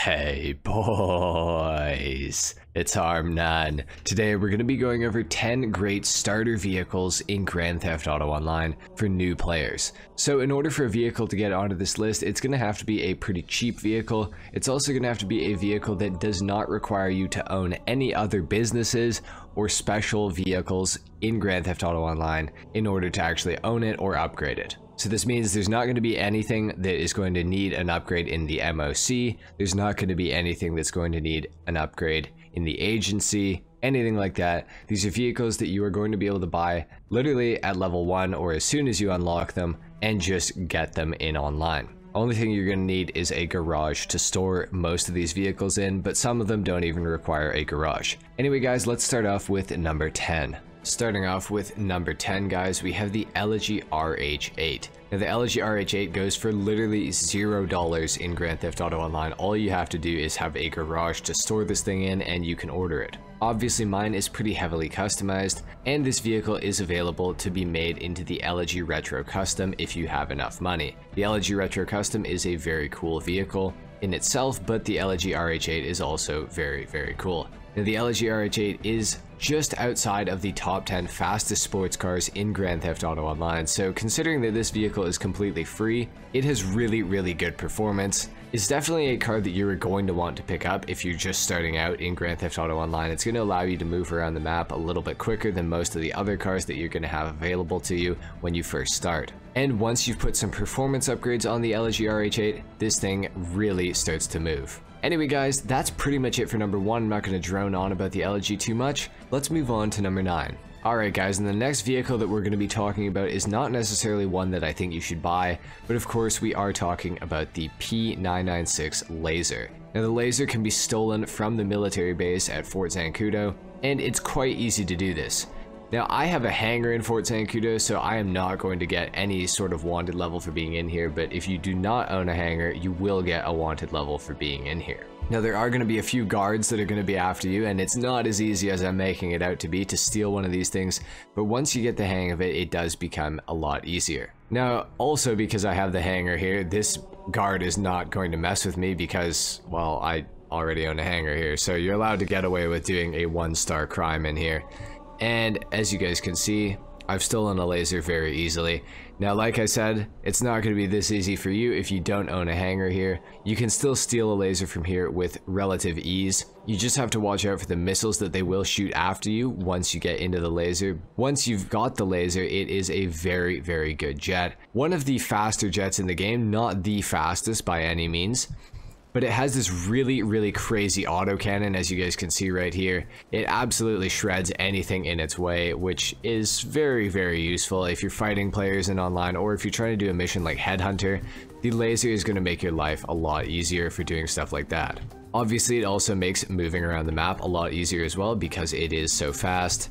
Hey boys, it's HarmNone. Today we're going to be going over 10 great starter vehicles in Grand Theft Auto Online for new players. So in order for a vehicle to get onto this list, it's going to have to be a pretty cheap vehicle. It's also going to have to be a vehicle that does not require you to own any other businesses or special vehicles in Grand Theft Auto Online in order to actually own it or upgrade it. So this means there's not going to be anything that is going to need an upgrade in the MOC, there's not going to be anything that's going to need an upgrade in the agency, anything like that. These are vehicles that you are going to be able to buy literally at level 1 or as soon as you unlock them and just get them in online. Only thing you're going to need is a garage to store most of these vehicles in, but some of them don't even require a garage. Anyway guys, let's start off with number 10. Starting off with number 10 guys, we have the LG RH8. Now the LG RH8 goes for literally $0 in Grand Theft Auto Online. All you have to do is have a garage to store this thing in and you can order it. Obviously mine is pretty heavily customized, and this vehicle is available to be made into the LG Retro Custom if you have enough money. The LG Retro Custom is a very cool vehicle in itself, but the LG RH8 is also very, very cool. Now the LG RH8 is just outside of the top 10 fastest sports cars in Grand Theft Auto Online, so considering that this vehicle is completely free, it has really good performance. It's definitely a car that you're going to want to pick up if you're just starting out in Grand Theft Auto Online. It's going to allow you to move around the map a little bit quicker than most of the other cars that you're going to have available to you when you first start. And once you've put some performance upgrades on the LG RH8, this thing really starts to move. Anyway guys, that's pretty much it for number 1. I'm not going to drone on about the LG too much. Let's move on to number 9. Alright guys, and the next vehicle that we're going to be talking about is not necessarily one that I think you should buy, but of course we are talking about the P996 Laser. Now the Laser can be stolen from the military base at Fort Zancudo, and it's quite easy to do this. Now I have a hangar in Fort Zancudo, so I am not going to get any sort of wanted level for being in here, but if you do not own a hangar, you will get a wanted level for being in here. Now there are going to be a few guards that are going to be after you, and it's not as easy as I'm making it out to be to steal one of these things, but once you get the hang of it, it does become a lot easier. Now also because I have the hangar here, this guard is not going to mess with me because, well, I already own a hangar here, so you're allowed to get away with doing a 1-star crime in here. And as you guys can see, I've stolen a laser very easily. Now, like I said, it's not going to be this easy for you if you don't own a hangar here. You can still steal a laser from here with relative ease. You just have to watch out for the missiles that they will shoot after you once you get into the laser. Once you've got the laser, it is a very good jet. One of the faster jets in the game, not the fastest by any means. But it has this really crazy autocannon, as you guys can see right here. It absolutely shreds anything in its way, which is very useful if you're fighting players in online, or if you're trying to do a mission like Headhunter. The laser is going to make your life a lot easier for doing stuff like that. Obviously, it also makes moving around the map a lot easier as well because it is so fast,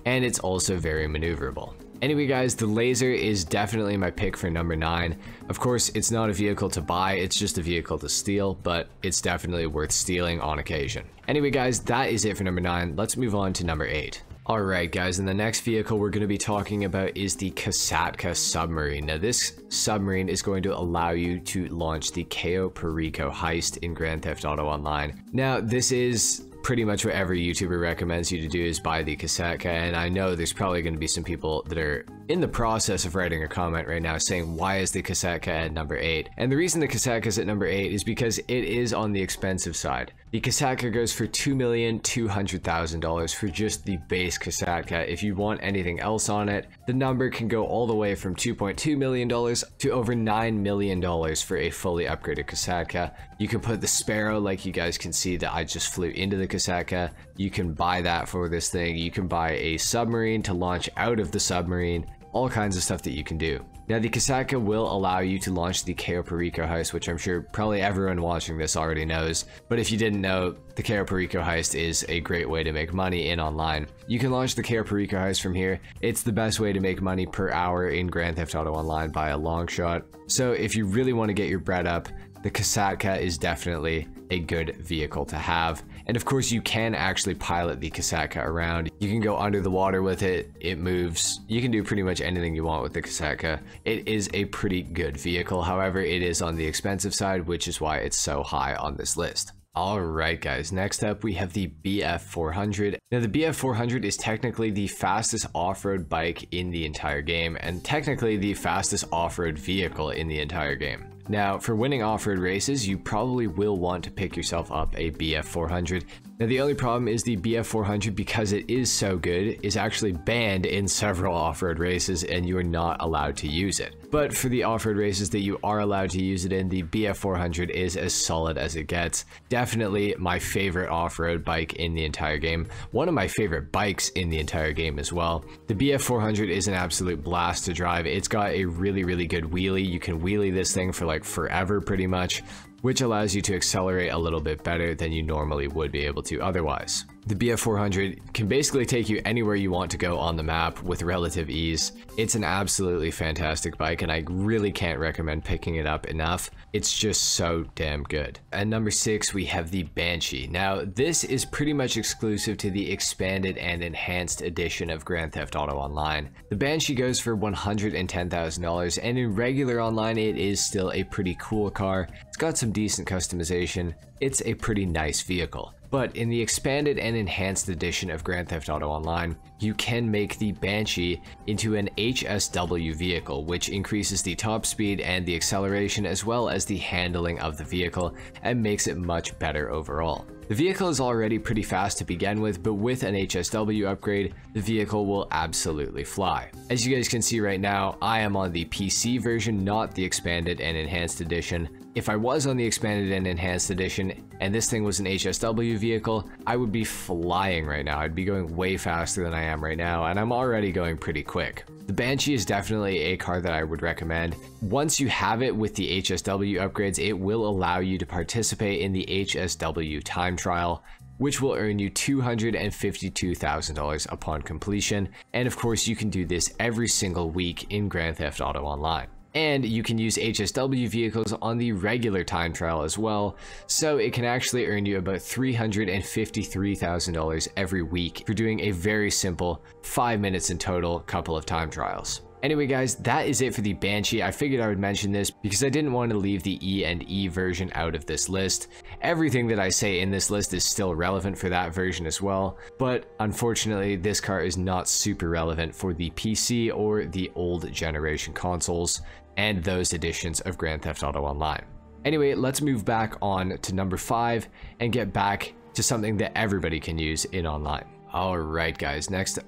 and it's also very maneuverable. Anyway guys, the Laser is definitely my pick for number 9. Of course, it's not a vehicle to buy, it's just a vehicle to steal, but it's definitely worth stealing on occasion. Anyway guys, that is it for number 9. Let's move on to number 8. Alright guys, and the next vehicle we're going to be talking about is the Casatka Submarine. Now this submarine is going to allow you to launch the Cayo Perico heist in Grand Theft Auto Online. Now this is pretty much what every YouTuber recommends you to do is buy the Casatka, and I know there's probably going to be some people that are in the process of writing a comment right now saying, why is the Casatka at number 8? And the reason the Casatka is at number 8 is because it is on the expensive side. The Casatka goes for $2,200,000 for just the base Casatka. If you want anything else on it, the number can go all the way from $2.2 million to over $9 million for a fully upgraded Casatka. You can put the Sparrow, like you guys can see that I just flew into the Casatka. You can buy that for this thing. You can buy a submarine to launch out of the submarine. All kinds of stuff that you can do. Now the Casatka will allow you to launch the Cayo Perico heist, which I'm sure probably everyone watching this already knows, but if you didn't know, the Cayo Perico heist is a great way to make money in online. You can launch the Cayo Perico heist from here. It's the best way to make money per hour in Grand Theft Auto Online by a long shot. So if you really want to get your bread up, the Casatka is definitely a good vehicle to have. And of course, you can actually pilot the Casatka around. You can go under the water with it, it moves. You can do pretty much anything you want with the Casatka. It is a pretty good vehicle. However, it is on the expensive side, which is why it's so high on this list. Alright guys, next up we have the BF400. Now the BF400 is technically the fastest off-road bike in the entire game, and technically the fastest off-road vehicle in the entire game. Now, for winning off-road races, you probably will want to pick yourself up a BF400. Now, the only problem is the BF400, because it is so good, is actually banned in several off-road races, and you are not allowed to use it. But for the off-road races that you are allowed to use it in, the BF400 is as solid as it gets. Definitely my favorite off-road bike in the entire game. One of my favorite bikes in the entire game as well. The BF400 is an absolute blast to drive. It's got a really, really good wheelie. You can wheelie this thing for like forever pretty much, which allows you to accelerate a little bit better than you normally would be able to otherwise. The BF400 can basically take you anywhere you want to go on the map with relative ease. It's an absolutely fantastic bike, and I really can't recommend picking it up enough. It's just so damn good. At number 6, we have the Banshee. Now, this is pretty much exclusive to the expanded and enhanced edition of Grand Theft Auto Online. The Banshee goes for $110,000, and in regular online, it is still a pretty cool car. It's got some decent customization. It's a pretty nice vehicle. But in the expanded and enhanced edition of Grand Theft Auto Online, you can make the Banshee into an HSW vehicle, which increases the top speed and the acceleration as well as the handling of the vehicle and makes it much better overall. The vehicle is already pretty fast to begin with, but with an HSW upgrade, the vehicle will absolutely fly. As you guys can see right now, I am on the PC version, not the expanded and enhanced edition. If I was on the expanded and enhanced edition and this thing was an HSW vehicle, I would be flying right now. I'd be going way faster than I am right now, and I'm already going pretty quick. The Banshee is definitely a car that I would recommend. Once you have it with the HSW upgrades, it will allow you to participate in the HSW time trial, which will earn you $252,000 upon completion. And of course, you can do this every single week in Grand Theft Auto Online. And you can use HSW vehicles on the regular time trial as well, so it can actually earn you about $353,000 every week for doing a very simple 5 minutes in total couple of time trials. Anyway guys, that is it for the Banshee. I figured I would mention this because I didn't want to leave the E&E version out of this list. Everything that I say in this list is still relevant for that version as well, but unfortunately this car is not super relevant for the PC or the old generation consoles and those editions of Grand Theft Auto Online. Anyway, let's move back on to number 5 and get back to something that everybody can use in online. Alright guys, next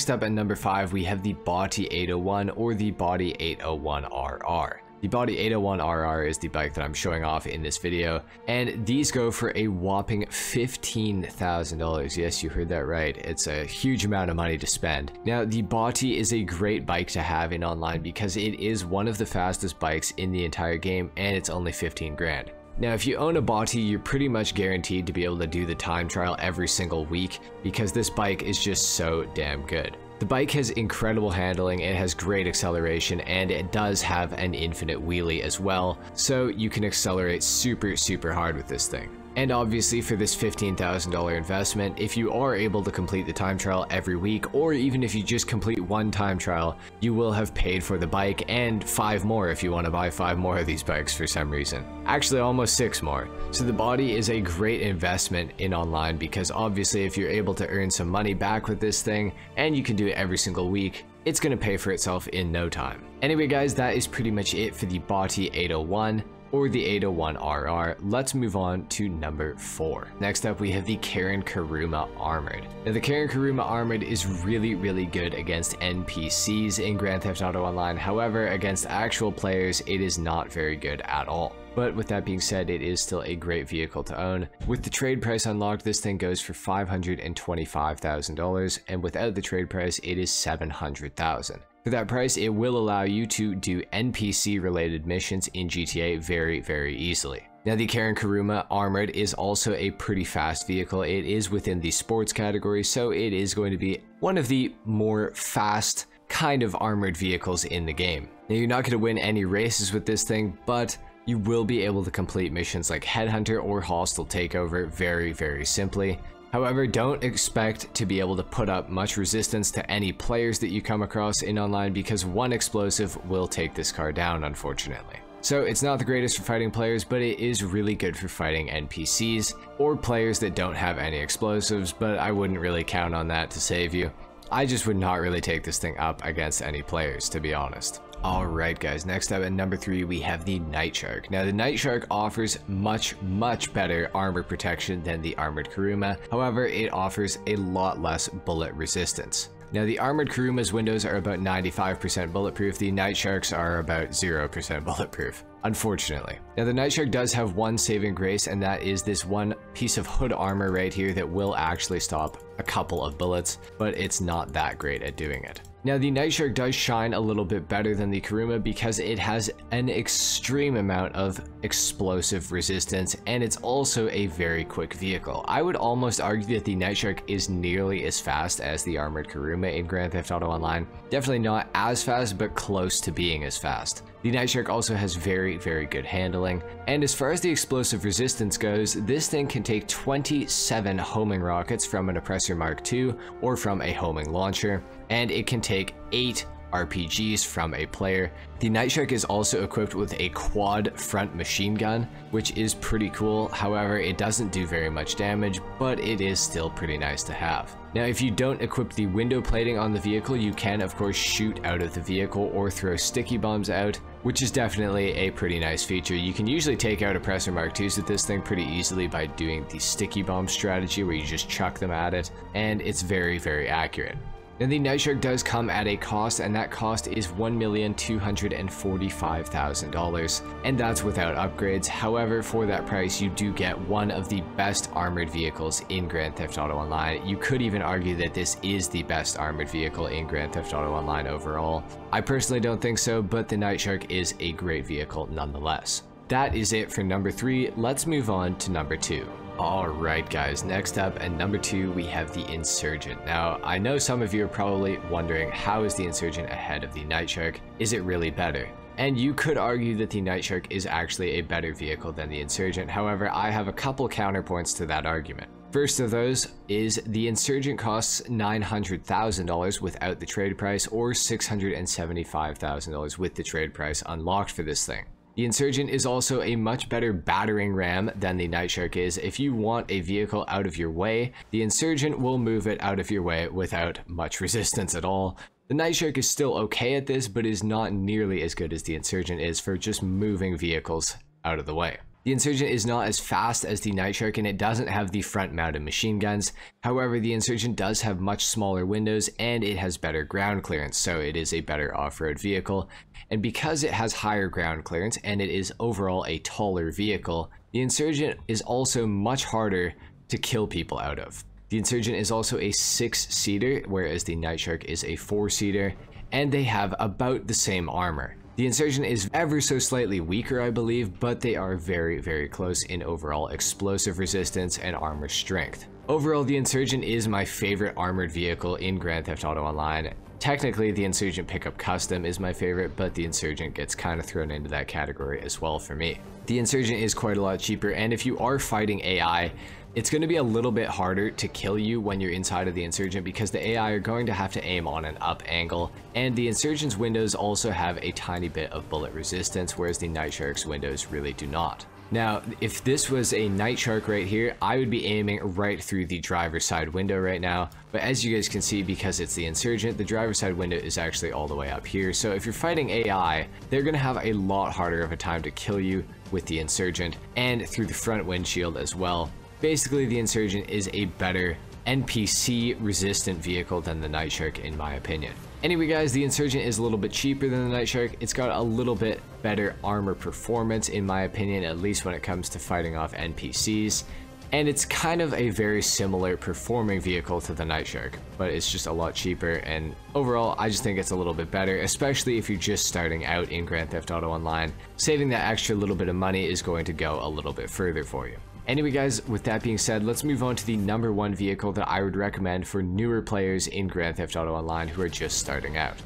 up at number 5, we have the Body 801 or the Body 801RR. The Body 801RR is the bike that I'm showing off in this video, and these go for a whopping $15,000. Yes, you heard that right. It's a huge amount of money to spend. Now, the Body is a great bike to have in online because it is one of the fastest bikes in the entire game, and it's only 15 grand. Now, if you own a Body, you're pretty much guaranteed to be able to do the time trial every single week because this bike is just so damn good. The bike has incredible handling, it has great acceleration, and it does have an infinite wheelie as well, so you can accelerate super hard with this thing. And obviously for this $15,000 investment, if you are able to complete the time trial every week, or even if you just complete one time trial, you will have paid for the bike and 5 more if you want to buy 5 more of these bikes for some reason. Actually, almost 6 more. So the Body is a great investment in online because obviously if you're able to earn some money back with this thing, and you can do it every single week, it's going to pay for itself in no time. Anyway guys, that is pretty much it for the Body 801. Or the 801RR. Let's move on to number 4. Next up, we have the Kuruma Armored. Now, the Kuruma Armored is really good against NPCs in Grand Theft Auto Online. However, against actual players, it is not very good at all. But with that being said, it is still a great vehicle to own. With the trade price unlocked, this thing goes for $525,000, and without the trade price, it is $700,000. For that price, it will allow you to do NPC related missions in GTA very easily. Now, the Kuruma Armored is also a pretty fast vehicle. It is within the sports category, so it is going to be one of the more fast kind of armored vehicles in the game. Now, you're not going to win any races with this thing, but You will be able to complete missions like Headhunter or Hostile Takeover very simply. However, don't expect to be able to put up much resistance to any players that you come across in online, because one explosive will take this car down, unfortunately. So it's not the greatest for fighting players, but it is really good for fighting NPCs or players that don't have any explosives, but I wouldn't really count on that to save you. I just would not really take this thing up against any players, to be honest. Alright guys, next up at number 3 we have the Night Shark. Now the Night Shark offers much better armor protection than the armored Kuruma, however it offers a lot less bullet resistance. Now the armored Kuruma's windows are about 95% bulletproof, the Night Sharks are about 0% bulletproof, unfortunately. Now the Night Shark does have one saving grace, and that is this one piece of hood armor right here that will actually stop a couple of bullets, but it's not that great at doing it. Now the Night Shark does shine a little bit better than the Kuruma because it has an extreme amount of explosive resistance, and it's also a very quick vehicle. I would almost argue that the Night Shark is nearly as fast as the armored Kuruma in Grand Theft Auto Online. Definitely not as fast, but close to being as fast. The Night Shark also has very good handling, and as far as the explosive resistance goes, this thing can take 27 homing rockets from an Oppressor Mark II or from a homing launcher, and it can take 8 RPGs from a player. The Night Shark is also equipped with a quad front machine gun, which is pretty cool. However, it doesn't do very much damage, but it is still pretty nice to have. Now, if you don't equip the window plating on the vehicle, you can of course shoot out of the vehicle or throw sticky bombs out, which is definitely a pretty nice feature. You can usually take out Oppressor Mark IIs with this thing pretty easily by doing the sticky bomb strategy where you just chuck them at it, and it's very accurate. Now the Night Shark does come at a cost, and that cost is $1,245,000, and that's without upgrades. However, for that price you do get one of the best armored vehicles in Grand Theft Auto Online. You could even argue that this is the best armored vehicle in Grand Theft Auto Online overall. I personally don't think so, but the Night Shark is a great vehicle nonetheless. That is it for number 3. Let's move on to number 2. Alright guys, next up at number 2 we have the Insurgent. Now, I know some of you are probably wondering, how is the Insurgent ahead of the Night Shark? Is it really better? And you could argue that the Night Shark is actually a better vehicle than the Insurgent. However, I have a couple counterpoints to that argument. First of those is the Insurgent costs $900,000 without the trade price, or $675,000 with the trade price unlocked for this thing. The Insurgent is also a much better battering ram than the Night Shark is. If you want a vehicle out of your way, the Insurgent will move it out of your way without much resistance at all. The Night Shark is still okay at this, but is not nearly as good as the Insurgent is for just moving vehicles out of the way. The Insurgent is not as fast as the Night Shark, and it doesn't have the front-mounted machine guns. However, the Insurgent does have much smaller windows, and it has better ground clearance, so it is a better off-road vehicle. And because it has higher ground clearance, and it is overall a taller vehicle, the Insurgent is also much harder to kill people out of. The Insurgent is also a 6-seater, whereas the Night Shark is a 4-seater, and they have about the same armor. The Insurgent is ever so slightly weaker, I believe, but they are very close in overall explosive resistance and armor strength. Overall, the Insurgent is my favorite armored vehicle in Grand Theft Auto Online. Technically, the Insurgent Pickup Custom is my favorite, but the Insurgent gets kind of thrown into that category as well for me. The Insurgent is quite a lot cheaper, and if you are fighting AI, it's going to be a little bit harder to kill you when you're inside of the Insurgent, because the AI are going to have to aim on an up angle, and the Insurgent's windows also have a tiny bit of bullet resistance, whereas the Night Shark's windows really do not. Now, if this was a Night Shark right here, I would be aiming right through the driver's side window right now, but as you guys can see, because it's the Insurgent, the driver's side window is actually all the way up here, so if you're fighting AI, they're going to have a lot harder of a time to kill you with the Insurgent, and through the front windshield as well. Basically, the Insurgent is a better NPC-resistant vehicle than the Night Shark, in my opinion. Anyway guys, the Insurgent is a little bit cheaper than the Night Shark. It's got a little bit better armor performance, in my opinion, at least when it comes to fighting off NPCs. And it's kind of a very similar performing vehicle to the Night Shark, but it's just a lot cheaper, and overall, I just think it's a little bit better, especially if you're just starting out in Grand Theft Auto Online. Saving that extra little bit of money is going to go a little bit further for you. Anyway guys, with that being said, let's move on to the number 1 vehicle that I would recommend for newer players in Grand Theft Auto Online who are just starting out.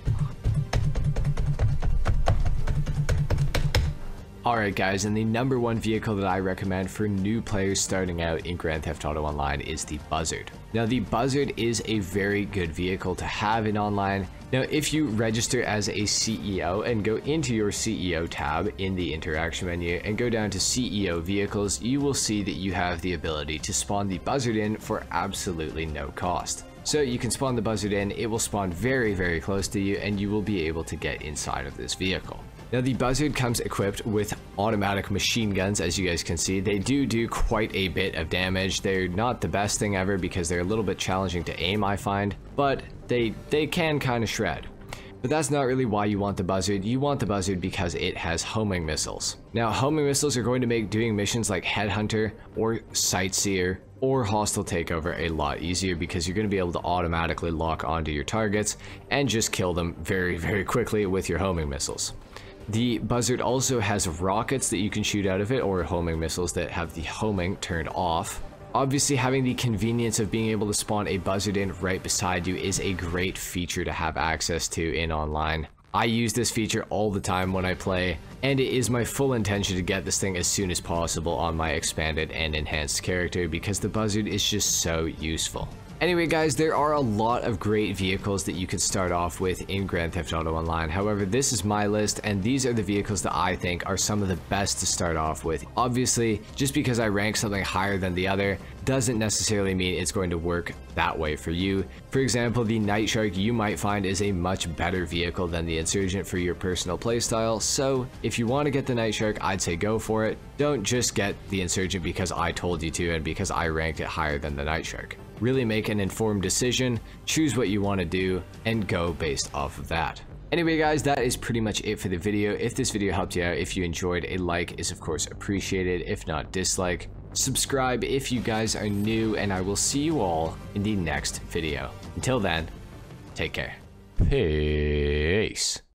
Alright guys, and the number one vehicle that I recommend for new players starting out in Grand Theft Auto Online is the Buzzard. Now the Buzzard is a very good vehicle to have in online. Now if you register as a CEO and go into your CEO tab in the interaction menu and go down to CEO vehicles, you will see that you have the ability to spawn the Buzzard in for absolutely no cost. So you can spawn the Buzzard in, it will spawn very close to you, and you will be able to get inside of this vehicle. Now the Buzzard comes equipped with automatic machine guns. As you guys can see, they do quite a bit of damage. They're not the best thing ever because they're a little bit challenging to aim, I find, but they can kind of shred. But that's not really why you want the Buzzard. You want the Buzzard because it has homing missiles. Now homing missiles are going to make doing missions like Headhunter or Sightseer or Hostile Takeover a lot easier, because you're going to be able to automatically lock onto your targets and just kill them very quickly with your homing missiles. The Buzzard also has rockets that you can shoot out of it, or homing missiles that have the homing turned off. Obviously, having the convenience of being able to spawn a Buzzard in right beside you is a great feature to have access to in online. I use this feature all the time when I play, and it is my full intention to get this thing as soon as possible on my expanded and enhanced character, because the Buzzard is just so useful. Anyway guys, there are a lot of great vehicles that you can start off with in Grand Theft Auto Online. However, this is my list, and these are the vehicles that I think are some of the best to start off with. Obviously, just because I rank something higher than the other doesn't necessarily mean it's going to work that way for you. For example, the Night Shark you might find is a much better vehicle than the Insurgent for your personal playstyle, so if you want to get the Night Shark, I'd say go for it. Don't just get the Insurgent because I told you to and because I ranked it higher than the Night Shark. Really make an informed decision, choose what you want to do, and go based off of that. Anyway guys, that is pretty much it for the video. If this video helped you out, if you enjoyed, a like is of course appreciated, if not dislike. Subscribe if you guys are new, and I will see you all in the next video. Until then, take care. Peace.